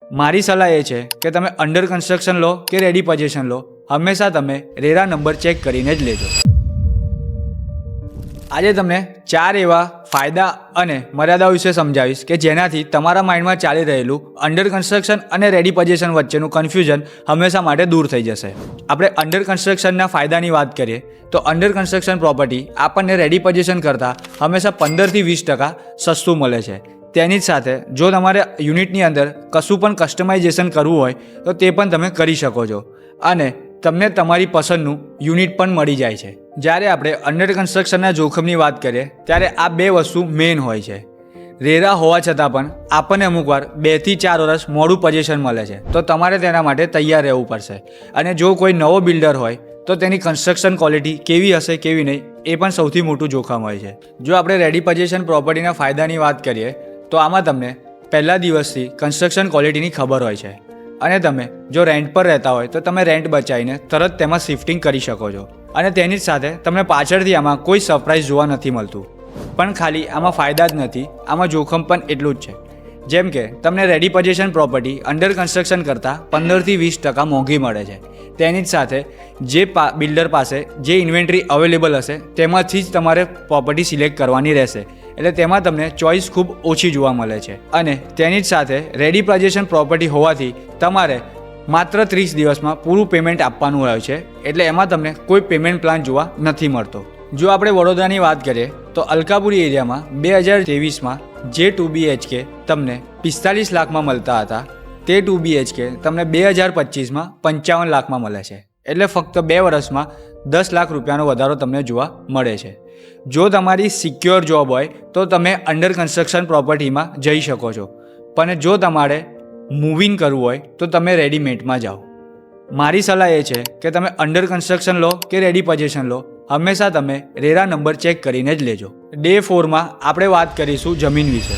મારી સલાહ એ છે કે તમે અંડર કન્સ્ટ્રક્શન લો કે રેડી પોઝિશન લો, હંમેશા તમે રેરા નંબર ચેક કરીને જ લેજો. આજે તમને 4 એવા ફાયદા અને મર્યાદાઓ વિશે સમજાવીશ કે જેનાથી તમારા માઇન્ડમાં ચાલી રહેલું અંડર કન્સ્ટ્રક્શન અને રેડી પોઝિશન વચ્ચેનું કન્ફ્યુઝન હંમેશા માટે દૂર થઈ જશે. આપણે અંડર કન્સ્ટ્રક્શનના ફાયદાની વાત કરીએ તો અંડર કન્સ્ટ્રક્શન પ્રોપર્ટી આપણને રેડી પોઝિશન કરતાં હંમેશા 15 થી 20% સસ્તું મળે છે. તેની જ સાથે જો તમારે યુનિટની અંદર કશું પણ કસ્ટમાઇઝેશન કરવું હોય તો તે પણ તમે કરી શકો છો અને તમને તમારી પસંદનું યુનિટ પણ મળી જાય છે. જ્યારે આપણે અંડર કન્સ્ટ્રક્શનના જોખમની વાત કરીએ ત્યારે આ 2 વસ્તુ મેઇન હોય છે. રેરા હોવા છતાં પણ આપણને અમુકવાર 2 થી 4 વર્ષ મોડું પોઝિશન મળે છે, તો તમારે તેના માટે તૈયાર રહેવું પડશે. અને જો કોઈ નવો બિલ્ડર હોય તો તેની કન્સ્ટ્રક્શન ક્વોલિટી કેવી હશે કેવી નહીં એ પણ સૌથી મોટું જોખમ હોય છે. જો આપણે રેડી પોઝિશન પ્રોપર્ટીના ફાયદાની વાત કરીએ તો આમાં તમને પહેલા દિવસથી કન્સ્ટ્રક્શન ક્વોલિટીની ખબર હોય છે અને તમે જો રેન્ટ પર રહેતા હોય તો તમે રેન્ટ બચાવીને તરત તેમાં શિફ્ટિંગ કરી શકો છો. અને તેની જ સાથે તમને પાછળથી આમાં કોઈ સરપ્રાઇઝ જોવા નથી મળતું. પણ ખાલી આમાં ફાયદા જ નથી, આમાં જોખમ પણ એટલું જ છે. જેમ કે તમને ready position property under construction કરતાં 15 થી 20% મોંઘી મળે છે. તેની જ સાથે જે બિલ્ડર પાસે જે ઇન્વેન્ટરી અવેલેબલ હશે તેમાંથી જ તમારે પ્રોપર્ટી સિલેક્ટ કરવાની રહેશે. એટલે તેમાં તમને ચોઇસ ખૂબ ઓછી જોવા મળે છે. અને તેની જ સાથે રેડી પોઝિશન પ્રોપર્ટી હોવાથી તમારે માત્ર 30 દિવસમાં પૂરું પેમેન્ટ આપવાનું હોય છે. એટલે એમાં તમને કોઈ પેમેન્ટ પ્લાન જોવા નથી મળતો. જો આપણે વડોદરાની વાત કરીએ તો અલકાપુરી એરિયામાં 2023માં જે 2 BHK તમને 45 લાખમાં મળતા હતા તે 2 BHK તમને 2025માં 55 લાખમાં મળે છે. એટલે ફક્ત 2 વર્ષમાં 10 લાખ રૂપિયાનો વધારો તમને જોવા મળે છે. જો તમારી સિક્યોર જોબ હોય તો તમે અંડર કન્સ્ટ્રક્શન પ્રોપર્ટીમાં જઈ શકો છો, પણ જો તમારે મૂવિંગ કરવું હોય તો તમે રેડીમેડમાં જાઓ. મારી સલાહ એ છે કે તમે અંડર કન્સ્ટ્રક્શન લો કે રેડી પોઝિશન લો, હંમેશા તમે રેરા નંબર ચેક કરીને જ લેજો. ડે 4માં આપણે વાત કરીશું જમીન વિશે.